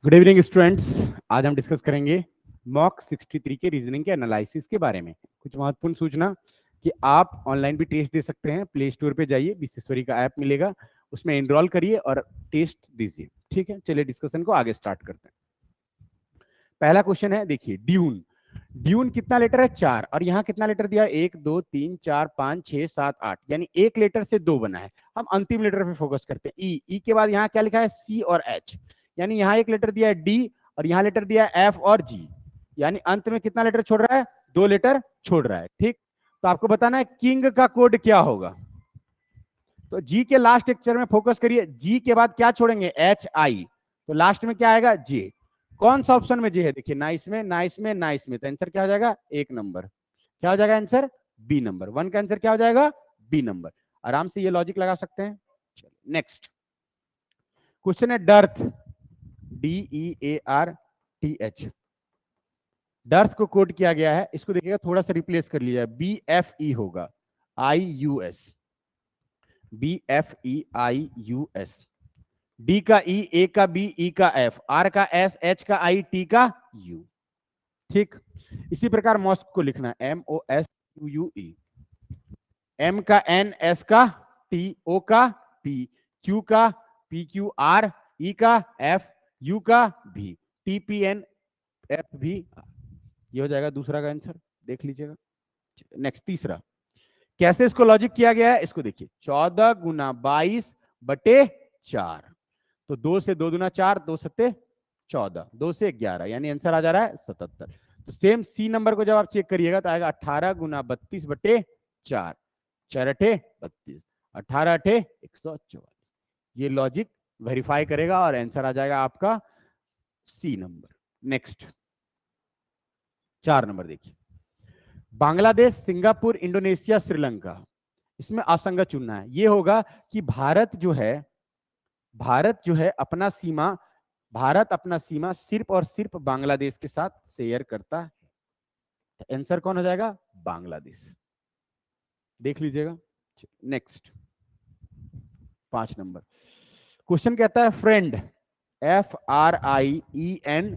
Good evening students. आज हम discuss करेंगे मॉक 63 के रीजनिंग के एनालिसिस के बारे में। कुछ महत्वपूर्ण सूचना कि आप ऑनलाइन भी टेस्ट दे सकते हैं। प्ले स्टोर पे जाइए, विश्वेश्वरी का ऐप मिलेगा, उसमें एनरोल करिए और टेस्ट दीजिए। ठीक है, चलिए डिस्कशन को आगे स्टार्ट करते हैं। पहला क्वेश्चन है, देखिए ड्यून। ड्यून कितना लेटर है? 4। और यहाँ कितना लेटर दिया है? 1 2 3 4 5 6 7 8, यानी एक लेटर से 2 बना है। हम अंतिम लेटर पे फोकस करते हैं। ई के बाद यहाँ क्या लिखा है? सी और एच, यानी यहाँ एक लेटर दिया है डी और यहाँ लेटर दिया है एफ और जी, यानी अंत में कितना लेटर छोड़ रहा है? 2 लेटर छोड़ रहा है। ठीक, तो आपको बताना है किंग का कोड क्या होगा। तो जी के लास्ट अक्षर में फोकस करिए। जी के बाद क्या छोड़ेंगे? एच आई, तो लास्ट में क्या आएगा? जे। कौन सा ऑप्शन में जे है? देखिए ना इसमें, ना इसमें, ना इसमें, तो आंसर क्या हो जाएगा? 1 नंबर। क्या हो जाएगा आंसर? B number. 1 का आंसर क्या हो जाएगा? B number. आराम से ये लॉजिक लगा सकते हैं। चलिए नेक्स्ट क्वेश्चन है डर्थ, DEARTH। डर्थ को कोड किया गया है, इसको देखिएगा थोड़ा सा रिप्लेस कर लिया, BFE होगा, IUS, BFEIUS। डी का ई, ए का बी, ई का एफ, आर का एस, एच का आई, टी का यू। ठीक, इसी प्रकार मॉस्क को लिखना है MOSQUE। एम का एन, एस का टी, ओ का पी, क्यू का PQR, ई का एफ, यू का भी, TPNFV। ये हो जाएगा दूसरा का आंसर, देख लीजिएगा। नेक्स्ट तीसरा, कैसे इसको लॉजिक किया गया है इसको देखिए। 14 गुना 22 बटे 4, तो 2 से 2 दूना 4, 2 सत्ते 14, 2 से 11, यानी आंसर आ जा रहा है 77। तो सेम सी नंबर को जब आप चेक करिएगा तो आएगा 18 गुना 32 बटे 4, 4 अठे 32, 18 अठे 144। ये लॉजिक वेरीफाई करेगा और आंसर आ जाएगा आपका सी नंबर। नेक्स्ट 4 नंबर देखिए, बांग्लादेश, सिंगापुर, इंडोनेशिया, श्रीलंका, इसमें असंगत चुनना है। ये होगा कि भारत जो है अपना सीमा, भारत अपना सीमा सिर्फ और सिर्फ बांग्लादेश के साथ शेयर करता है। तो आंसर कौन हो जाएगा? बांग्लादेश, देख लीजिएगा। नेक्स्ट 5 नंबर क्वेश्चन कहता है फ्रेंड, FRIEND,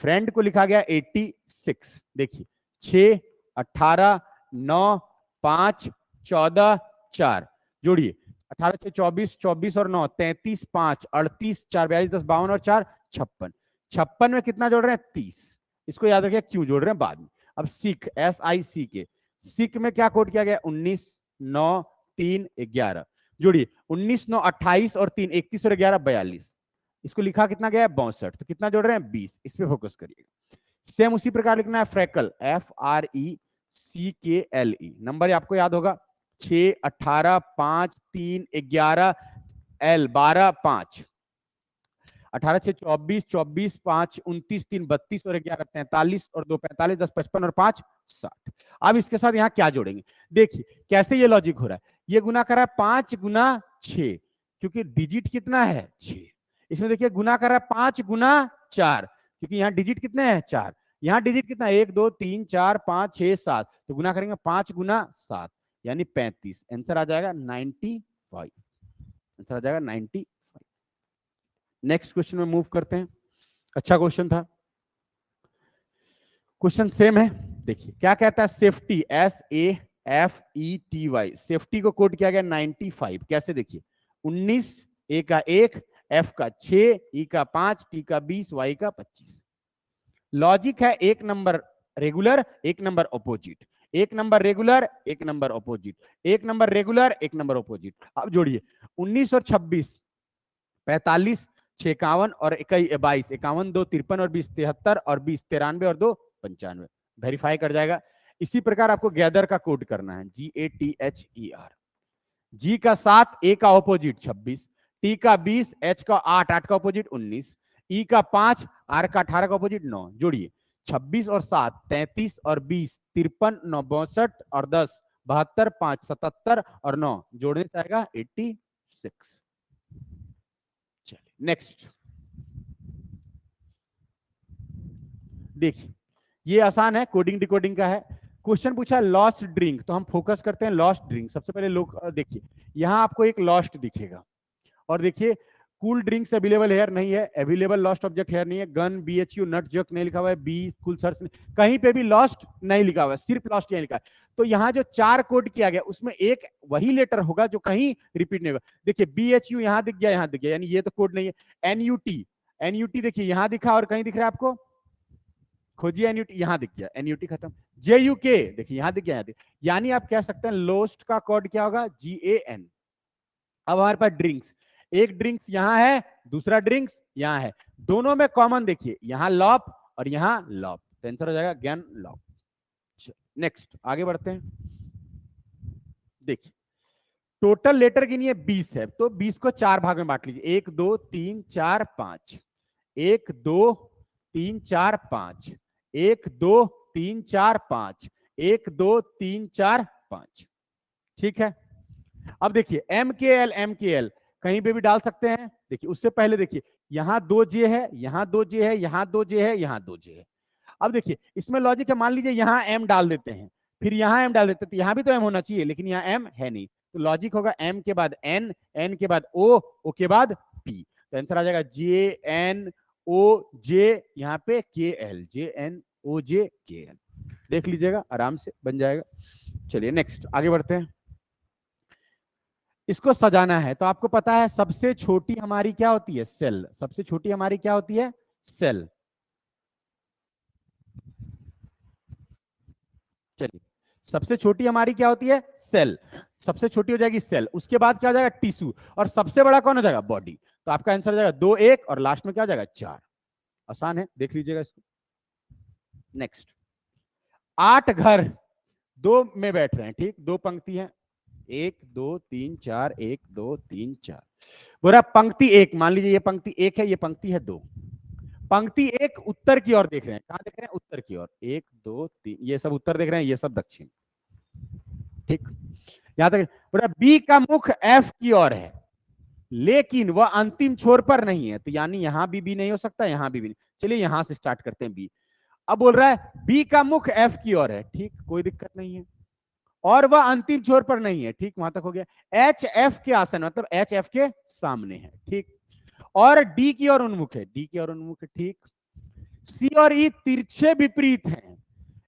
फ्रेंड को लिखा गया 86। देखिए 6 18 9 5 14 4, जोड़िए 18 से 24, 24 और 9 33, 5 38, 4 42, 10 52 और 4 56। 56 में कितना जोड़ रहे हैं? 30। इसको याद रखिए, क्यों जोड़ रहे हैं बाद में। अब सिख, SICK, सिख में क्या कोड किया गया? 19 9 3 11, जोड़िए 19 9 28 और 3 31 और 11 42। इसको लिखा कितना गया है? 62। तो कितना जोड़ रहे हैं? 20। इस पे फोकस करिएगा। सेम उसी प्रकार लिखना है फ्रैकल, FRECKLE। नंबर आपको याद होगा 6 18 5 3 11 L 12 5, 18 6 24, 24 5 29 3 32 और 11 43 और 2 45, 10 55 और 5 60। अब इसके साथ यहाँ क्या जोड़ेंगे? देखिए कैसे ये लॉजिक हो रहा है। ये गुना कर रहा है 5 गुना 6, क्योंकि डिजिट कितना है? 6। इसमें देखिए गुना कर रहा है 5 गुना 4, क्योंकि यहाँ डिजिट कितने हैं? 4। यहाँ डिजिट कितना है? 1 2 3 4 5 6 7, तो गुना करेंगे 5 गुना 7, यानी 35। आंसर आ जाएगा 95। आंसर आ जाएगा 95। नेक्स्ट क्वेश्चन में मूव करते हैं। अच्छा क्वेश्चन था, क्वेश्चन सेम है। देखिए क्या कहता है, सेफ्टी, SAFETY, सेफ्टी को कोड किया गया 95। कैसे? देखिए 19, ए का 1, एफ का 6, ई का 5, टी का 20, वाई का 25। लॉजिक है 1 number regular, 1 number opposite, 1 number regular, 1 number opposite, 1 number regular, 1 number opposite. अब जोड़िए 19 और 26 45, 6 51 और 22, 51 2 53 और 20 73 और 20 93 और 2 95, वेरीफाई कर जाएगा। इसी प्रकार आपको गैदर का कोड करना है, GATHER। जी का 7, ए का ऑपोजिट 26, टी का 20, एच का 8, 8 का ऑपोजिट 19, ई का 5, आर का 18 का ऑपोजिट 9। जोड़िए 26 और 7 33 और 20 53 9 62 और 10 72 5 77 और 9, जोड़ने से आएगा 86। चलिए नेक्स्ट देखिए, ये आसान है, कोडिंग डिकोडिंग का है। क्वेश्चन पूछा लॉस्ट ड्रिंक, तो हम फोकस करते हैं लॉस्ट ड्रिंक। सबसे पहले लोग देखिए, यहां आपको एक लॉस्ट दिखेगा और देखिए कूल ड्रिंक्स अवेलेबल हेयर नहीं है, अवेलेबल लॉस्ट ऑब्जेक्ट हेयर नहीं है, गन BHU नट जक नहीं लिखा हुआ है, बी स्कूल सर्च कहीं पे भी लॉस्ट नहीं लिखा हुआ है, सिर्फ लॉस्ट यही लिखा है। तो यहाँ जो 4 कोड किया गया उसमें एक वही लेटर होगा जो कहीं रिपीट नहीं होगा। देखिए BHU यहाँ दिख गया, यहाँ दिख गया, यानी ये तो कोड नहीं है। NUT देखिए यहाँ दिखा और कहीं दिख रहा है आपको, खोजिए NUT, यहाँ दिख गया, NUT खत्म। JUK देखिए यहाँ दिख गया, यहाँ दिख, यानी आप कह सकते हैं लोस्ट का कोड क्या होगा, GAN। अब हमारे पास ड्रिंक्स, एक ड्रिंक्स यहां है, दूसरा ड्रिंक्स यहां है, दोनों में कॉमन देखिए यहां लॉप और यहां लॉप, तो आंसर हो जाएगा ज्ञान लॉप। नेक्स्ट आगे बढ़ते हैं। देखिए टोटल लेटर गिनिए 20 है, तो 20 को 4 भाग में बांट लीजिए, 1 2 3 4 5, 1 2 3 4 5, 1 2 3 4 5, 1 2 3 4 5, ठीक है। अब देखिए MKL कहीं पे भी डाल सकते हैं। देखिए उससे पहले देखिए यहां 2J है, यहां 2J है, यहां 2J है, यहां 2J है। अब देखिए इसमें लॉजिक है, मान लीजिए यहां M डाल देते हैं, फिर यहां M डाल देते हैं, तो यहां भी तो M होना चाहिए, लेकिन यहां M है नहीं, तो लॉजिक होगा M के बाद N, N के बाद O के बाद P, तो आंसर आ जाएगा JNOJ, यहाँ पे KL, JNOJKL। देख लीजिएगा आराम से बन जाएगा। चलिए नेक्स्ट आगे बढ़ते हैं। इसको सजाना है, तो आपको पता है सबसे छोटी हमारी क्या होती है, सेल। सबसे छोटी हमारी क्या होती है, सेल। चलिए सबसे छोटी हमारी क्या होती है, सेल। सबसे छोटी हो जाएगी सेल, उसके बाद क्या हो जाएगा टिश्यू, और सबसे बड़ा कौन हो जाएगा, बॉडी। तो आपका आंसर हो जाएगा 2 1 और लास्ट में क्या हो जाएगा 4। आसान है, देख लीजिएगा इसको। नेक्स्ट 8 घर 2 में बैठ रहे हैं, ठीक, 2 पंक्ति है, 1 2 3 4, 1 2 3 4। बोला पंक्ति 1, मान लीजिए ये पंक्ति 1 है, ये पंक्ति है 2। पंक्ति 1 उत्तर की ओर देख रहे हैं, कहां देख रहे हैं, उत्तर की ओर, 1 2 3, ये सब उत्तर देख रहे हैं, ये सब दक्षिण, ठीक। यहां तक बोला बी का मुख F की ओर है, लेकिन वह अंतिम छोर पर नहीं है, तो यानी यहां भी नहीं हो सकता, यहां भी नहीं। चलिए यहां से स्टार्ट करते हैं बी। अब बोल रहा है बी का मुख F की ओर है, ठीक, कोई दिक्कत नहीं है, और वह अंतिम छोर पर नहीं है, ठीक, वहां तक हो गया। HF के आसन, मतलब HF के सामने है, ठीक, और डी की ओर उन्मुख है, डी की ओर उन्मुख है, ठीक। सी और ई तिरछे विपरीत हैं।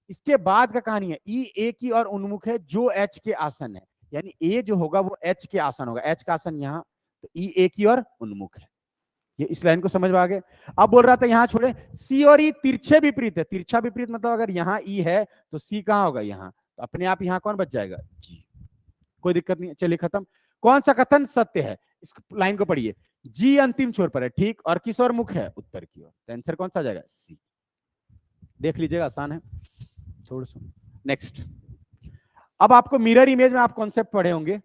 इसके बाद का कहानी है, ई ए की ओर उन्मुख है जो एच के आसन है, यानी ए जो होगा वो एच के आसन होगा, एच का आसन यहाँ, तो ई ए की ओर उन्मुख है। ये इस लाइन को समझ में आ गए। अब बोल रहा था यहां छोड़े, सी और ई तिरछे विपरीत है, तिरछा विपरीत मतलब अगर यहाँ ई है तो सी कहां होगा, यहाँ, तो अपने आप यहाँ कौन बच जाएगा, जी, कोई दिक्कत नहीं है। चलिए खत्म। कौन सा कथन सत्य है, इस लाइन को पढ़िए, जी अंतिम छोर पर है, ठीक, और किस ओर मुख है, उत्तर की ओर, तो आंसर कौन सा आ जाएगा, सी। देख लीजिएगा आसान है, छोड़ सो। नेक्स्ट, अब आपको मिरर इमेज में आप कॉन्सेप्ट पढ़े होंगे।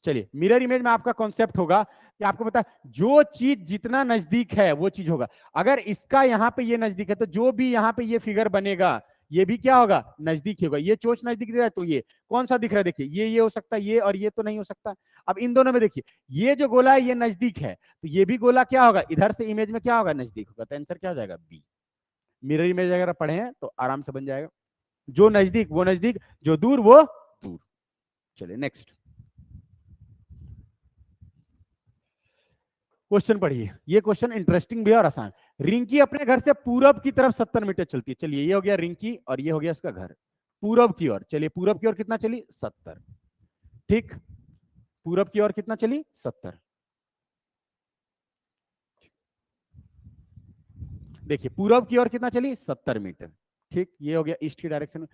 चलिए मिरर इमेज में आपका कॉन्सेप्ट होगा कि आपको पता है जो चीज जितना नजदीक है वो चीज होगा। अगर इसका यहाँ पे ये नजदीक है तो जो भी यहाँ पे ये फिगर बनेगा ये भी क्या होगा, नजदीक ही होगा। ये चोच नजदीक दिख रहा है तो ये कौन सा दिख रहा है, देखिए ये हो सकता है, ये और ये तो नहीं हो सकता। अब इन दोनों में देखिए ये जो गोला है ये नजदीक है, तो ये भी गोला क्या होगा, इधर से इमेज में क्या होगा, नजदीक होगा, तो आंसर क्या हो जाएगा, बी। मिरर इमेज अगर पढ़े हैं तो आराम से बन जाएगा, जो नजदीक वो नजदीक, जो दूर वो दूर। चलिए नेक्स्ट क्वेश्चन पढ़िए, ये क्वेश्चन इंटरेस्टिंग भी है और आसान। रिंकी अपने घर से पूरब की तरफ 70 मीटर चलती है। चलिए ये हो गया रिंकी और ये हो गया इसका घर, पूरब की ओर। चलिए पूरब की ओर कितना चली, 70, ठीक, पूरब की ओर कितना चली, 70। देखिए पूरब की ओर कितना चली, 70 मीटर, ठीक, ये हो गया ईस्ट की डायरेक्शन में।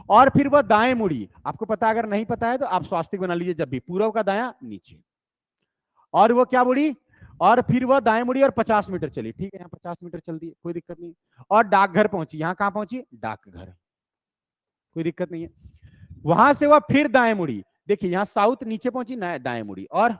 और फिर वह दाएं मुड़ी, आपको पता अगर नहीं पता है तो आप स्वास्तिक बना लीजिए, जब भी पूरब का दाया नीचे, और वो क्या मुड़ी, और फिर वह दाएं मुड़ी और 50 मीटर चली, ठीक है, यहाँ 50 मीटर चल दी, कोई दिक्कत नहीं। और डाकघर पहुंची, यहाँ कहां पहुंची, डाकघर, कोई दिक्कत नहीं है। वहां से वह फिर दाएं मुड़ी, देखिए यहाँ साउथ नीचे पहुंची ना, दाएं मुड़ी और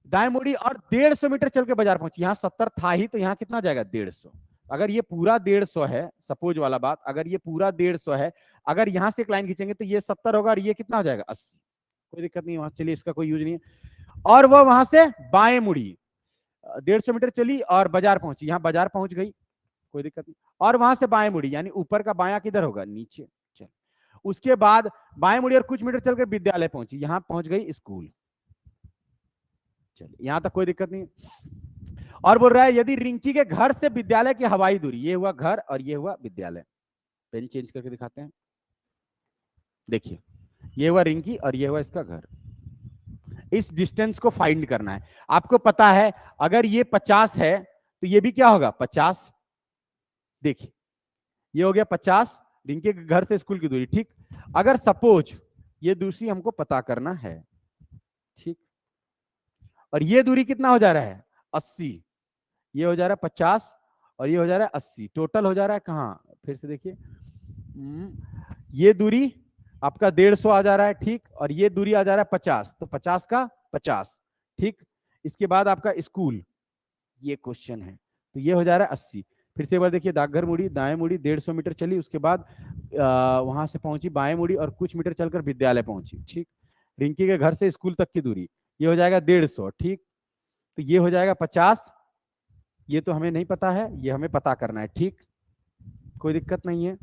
दाएं मुड़ी और 150 मीटर चल के बाजार पहुंची। यहाँ 70 था ही, तो यहाँ कितना जाएगा, 150। अगर ये पूरा 150 है, सपोज वाला बात, अगर ये पूरा 150 है, अगर यहां से एक लाइन खींचेंगे तो ये 70 होगा और ये कितना हो जाएगा, 80, कोई दिक्कत नहीं वहां, चलिए इसका कोई यूज नहीं है। और वह वहां से बाएं मुड़ी, 150 मीटर चली और बाजार पहुंची, यहाँ बाजार पहुंच गई, कोई दिक्कत नहीं, और वहां से बाएं मुड़ी, यानी ऊपर का बायां किधर होगा, नीचे। चल उसके बाद बाएं मुड़ी और कुछ मीटर चलकर विद्यालय पहुंची, यहां पहुंच गई स्कूल। चलिए यहां तक कोई दिक्कत नहीं। और बोल रहा है यदि रिंकी के घर से विद्यालय की हवाई दूरी, ये हुआ घर और ये हुआ विद्यालय, पेन चेंज करके दिखाते हैं। देखिए ये हुआ रिंकी और ये हुआ इसका घर, इस डिस्टेंस को फाइंड करना है। आपको पता है अगर ये 50 है तो ये भी क्या होगा 50। देखिए ये हो गया 50 रिंकी के घर से स्कूल की दूरी, ठीक। अगर सपोज ये दूसरी हमको पता करना है, ठीक, और ये दूरी कितना हो जा रहा है 80, ये हो जा रहा है 50 और ये हो जा रहा है 80, टोटल हो जा रहा है कहाँ, फिर से देखिए, ये दूरी आपका 150 आ जा रहा है, ठीक, और ये दूरी आ जा रहा है 50, तो 50 का 50, ठीक। इसके बाद आपका स्कूल, ये क्वेश्चन है, तो ये हो जा रहा है 80। फिर से एक बार देखिए, डाकघर मुड़ी, दाएं मुड़ी 150 मीटर चली, उसके बाद वहां से पहुंची बाएं मुड़ी और कुछ मीटर चलकर विद्यालय पहुंची, ठीक। रिंकी के घर से स्कूल तक की दूरी ये हो जाएगा 150, ठीक, तो ये हो जाएगा 50, ये तो हमें नहीं पता है, ये हमें पता करना है, ठीक, कोई दिक्कत नहीं है।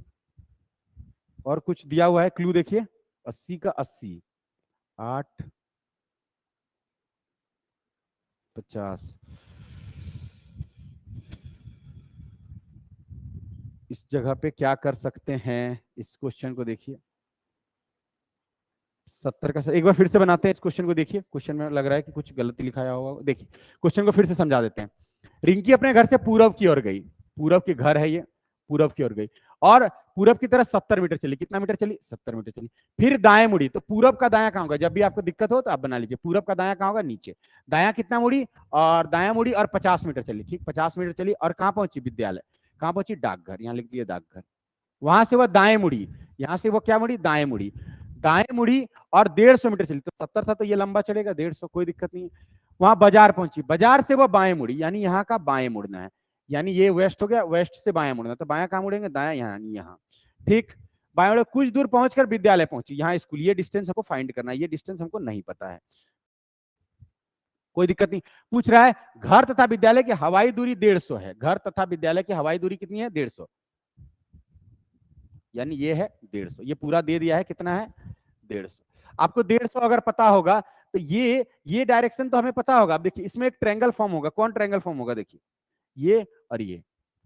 और कुछ दिया हुआ है क्लू, देखिए 80 का 80, 8 50, इस जगह पे क्या कर सकते हैं, इस क्वेश्चन को देखिए 70 का, एक बार फिर से बनाते हैं इस क्वेश्चन को। देखिए क्वेश्चन में लग रहा है कि कुछ गलती लिखाया होगा, देखिए क्वेश्चन को फिर से समझा देते हैं। रिंकी अपने घर से पूरब की ओर गई, पूरब के घर है ये, पूरब की ओर गई और पूरब की तरफ 70 मीटर चली, कितना मीटर चली 70 मीटर चली, फिर दाएं मुड़ी, तो पूरब का दायां कहां होगा, जब भी आपको दिक्कत हो तो आप बना लीजिए, पूरब का दायां कहां होगा नीचे, दायां कितना मुड़ी और दायां मुड़ी और 50 मीटर चली, ठीक, 50 मीटर चली और कहां पहुंची विद्यालय, कहां पहुंची डाकघर, यहां लिख दिया डाकघर। वहां से वह दाएं मुड़ी, यहां से वो क्या मुड़ी दाएं मुड़ी, दाएं मुड़ी और 150 मीटर चली, तो 70 था तो ये लंबा चलेगा 150, कोई दिक्कत नहीं। वहां बाजार पहुंची, बाजार से वो बाएं मुड़ी, यानी यहाँ का बाएं मुड़ना है, यानी ये वेस्ट हो गया, वेस्ट से बाएं मुड़ना, तो बायां कहां मुड़ेंगे दायां, यहाँ, ठीक। बाएं मुड़े कुछ दूर पहुंचकर विद्यालय पहुंची, यहाँ स्कूल, ये डिस्टेंस हमको फाइंड करना है, ये डिस्टेंस हमको नहीं पता है, कोई दिक्कत नहीं। पूछ रहा है घर तथा विद्यालय की हवाई दूरी 150 है, घर तथा विद्यालय की हवाई दूरी कितनी है 150, यानी ये है 150, ये पूरा दे दिया है, कितना है 150। आपको 150 अगर पता होगा तो ये डायरेक्शन तो हमें पता होगा। अब देखिए इसमें एक ट्रायंगल फॉर्म होगा, कौन ट्रायंगल फॉर्म होगा, देखिए ये और ये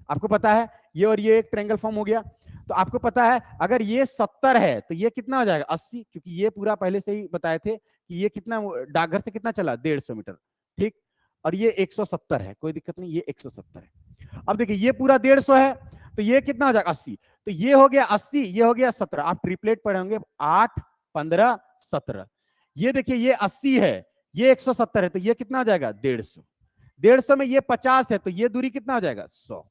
आपको पता है, ये और ये एक ट्रायंगल फॉर्म हो गया। तो आपको पता है अगर ये 70 है तो ये कितना हो जाएगा 80, क्योंकि ये पूरा पहले से ही बताए थे कि ये कितना डाकघर से कितना चला 150 मीटर, ठीक, और ये 170 है, कोई दिक्कत नहीं, ये 170 है। अब देखिए ये पूरा 150 है तो ये कितना हो जाएगा 80, तो ये हो गया 80, ये हो गया 17, आप ट्रिपलेट पढ़ेंगे 8 15 17, ये देखिए ये 80 है, ये 170 है, तो ये कितना हो जाएगा 150, 150 में ये 50 है तो ये दूरी कितना हो जाएगा 100,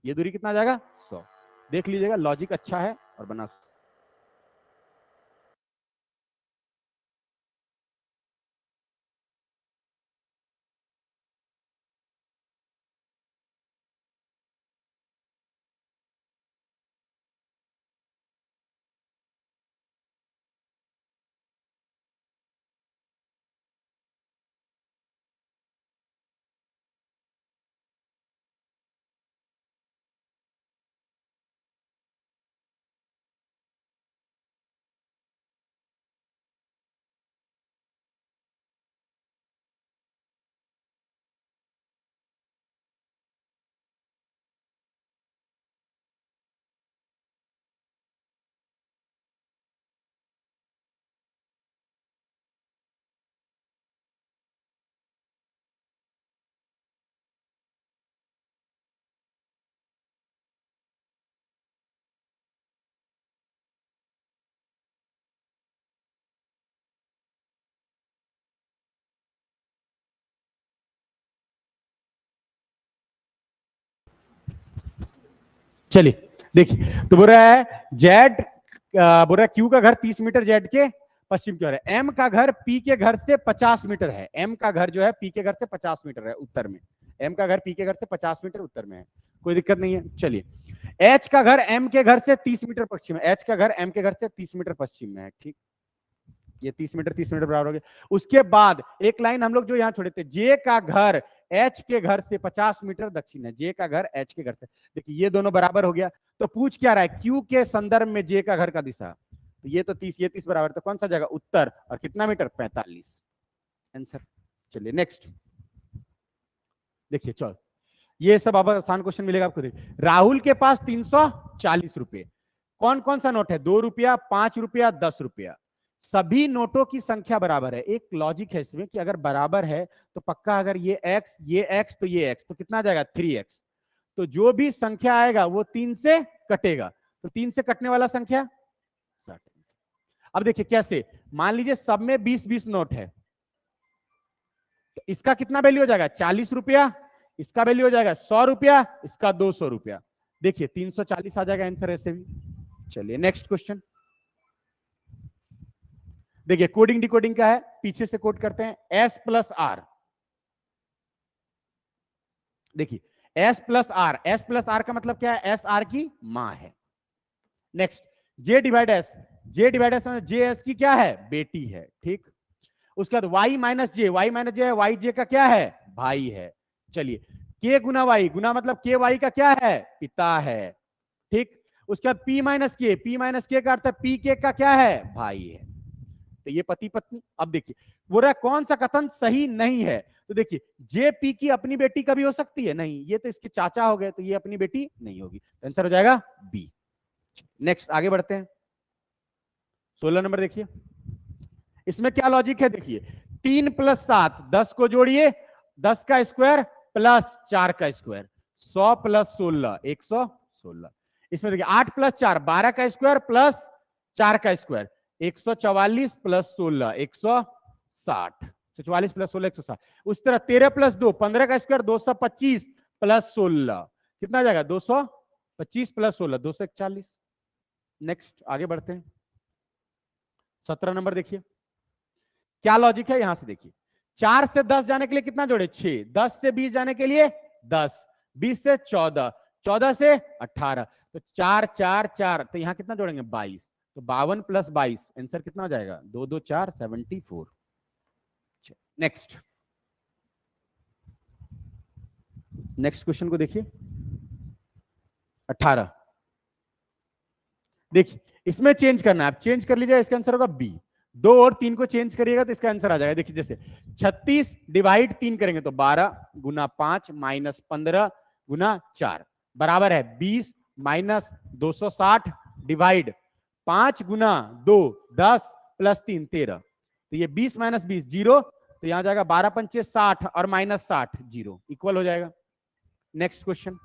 ये दूरी कितना हो जाएगा 100। देख लीजिएगा लॉजिक अच्छा है और बना। चलिए देखिए, तो बोल रहा है जेड, बोल रहा है क्यू का घर 30 मीटर जेड के पश्चिम की ओर है, एम का घर पी के घर से 50 मीटर है, एम का घर जो है पी के घर से 50 मीटर है उत्तर में, एम का घर पी के घर से 50 मीटर उत्तर में है, कोई दिक्कत नहीं है। चलिए एच का घर एम के घर से 30 मीटर पश्चिम है, एच का घर एम के घर से 30 मीटर पश्चिम में है, ठीक, ये 30 मीटर बराबर हो गया। उसके बाद एक लाइन हम लोग जो यहाँ छोड़े थे, जे का घर एच के घर से 50 मीटर दक्षिण है, जे का घर एच के घर से, देखिए ये दोनों बराबर हो गया। तो पूछ क्या रहा है, क्यू के संदर्भ में जे का घर का दिशा, तो ये तो 30, ये 30 बराबर, तो कौन सा जगह उत्तर, और कितना मीटर 45 आंसर। चलिए नेक्स्ट देखिए, चलो ये सब अब आसान क्वेश्चन मिलेगा आपको। देखिए राहुल के पास 340 रुपए, कौन कौन सा नोट है, 2 रुपया, 5 रुपया, 10 रुपया, सभी नोटों की संख्या बराबर है। एक लॉजिक है इसमें कि अगर बराबर है तो पक्का, अगर ये x तो ये x, तो कितना आ जाएगा 3x, तो जो भी संख्या आएगा वो 3 से कटेगा, तो 3 से कटने वाला संख्या 60। अब देखिए कैसे, मान लीजिए सब में 20-20 नोट है, तो इसका कितना वैल्यू हो जाएगा 40 रुपया, इसका वैल्यू हो जाएगा 100 रुपया, इसका 200 रुपया। देखिए 340 आ जाएगा आंसर ऐसे भी। चलिए नेक्स्ट क्वेश्चन देखिए, कोडिंग डिकोडिंग का है, पीछे से कोड करते हैं, s प्लस आर। देखिए s प्लस आर का मतलब क्या है, एस आर की मां है। Next j divide S, j divide S मतलब जे एस की क्या है, बेटी है, ठीक। उसके बाद y माइनस जे है, y जे का क्या है, भाई है। चलिए k गुना y, गुना मतलब k y का क्या है, पिता है, ठीक। उसके बाद p माइनस के का अर्थ है p के का क्या है, भाई है। तो ये पति पत्नी। अब देखिए बोल रहा है कौन सा कथन सही नहीं है, तो देखिए जे पी की अपनी बेटी कभी हो सकती है, नहीं, ये तो इसके चाचा हो गए, तो ये अपनी बेटी नहीं होगी, आंसर हो जाएगा बी। नेक्स्ट आगे बढ़ते हैं, 16 नंबर देखिए, इसमें क्या लॉजिक है, देखिए 3 प्लस 7, 10 को जोड़िए, 10 का स्क्वायर प्लस 4 का स्क्वायर, 100 प्लस 16 116। इसमें देखिए 8 प्लस 4 12 का स्क्वायर प्लस 4 का स्क्वायर, 144 प्लस 16 160, 144 प्लस 16 160। उस तरह 13 प्लस 2 15 का स्क्वायर 225 प्लस 16 कितना आ जाएगा 225 प्लस 16 241। नेक्स्ट आगे बढ़ते हैं, 17 नंबर देखिए, क्या लॉजिक है, यहां से देखिए 4 से 10 जाने के लिए कितना जोड़े 6, 10 से 20 जाने के लिए 10, 20 से 14, 14 से 18, तो 4 4 4, तो यहां कितना जोड़ेंगे 22, तो 52 प्लस 22 आंसर कितना हो जाएगा 2 2 4 74। नेक्स्ट नेक्स्ट क्वेश्चन को देखिए 18, देखिए इसमें चेंज करना है, आप चेंज कर लीजिए, इसका आंसर होगा बी। 2 और 3 को चेंज करिएगा तो इसका आंसर आ जाएगा। देखिए जैसे 36 डिवाइड 3 करेंगे तो 12 गुना 5 माइनस 15 गुना 4 बराबर है 20 माइनस 260 डिवाइड 5 गुना 2 10 प्लस 3 13, तो ये 20 माइनस 20 जीरो, तो यहां जाएगा 12 पंचे 60 और माइनस 60 जीरो, इक्वल हो जाएगा। नेक्स्ट क्वेश्चन,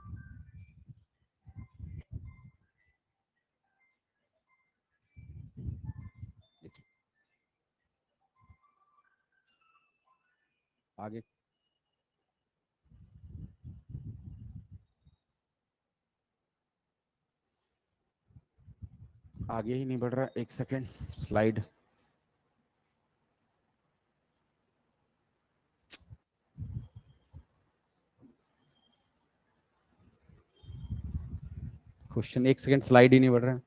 आगे आगे ही नहीं बढ़ रहा, एक सेकेंड, स्लाइड क्वेश्चन, एक सेकेंड, स्लाइड ही नहीं बढ़ रहा है।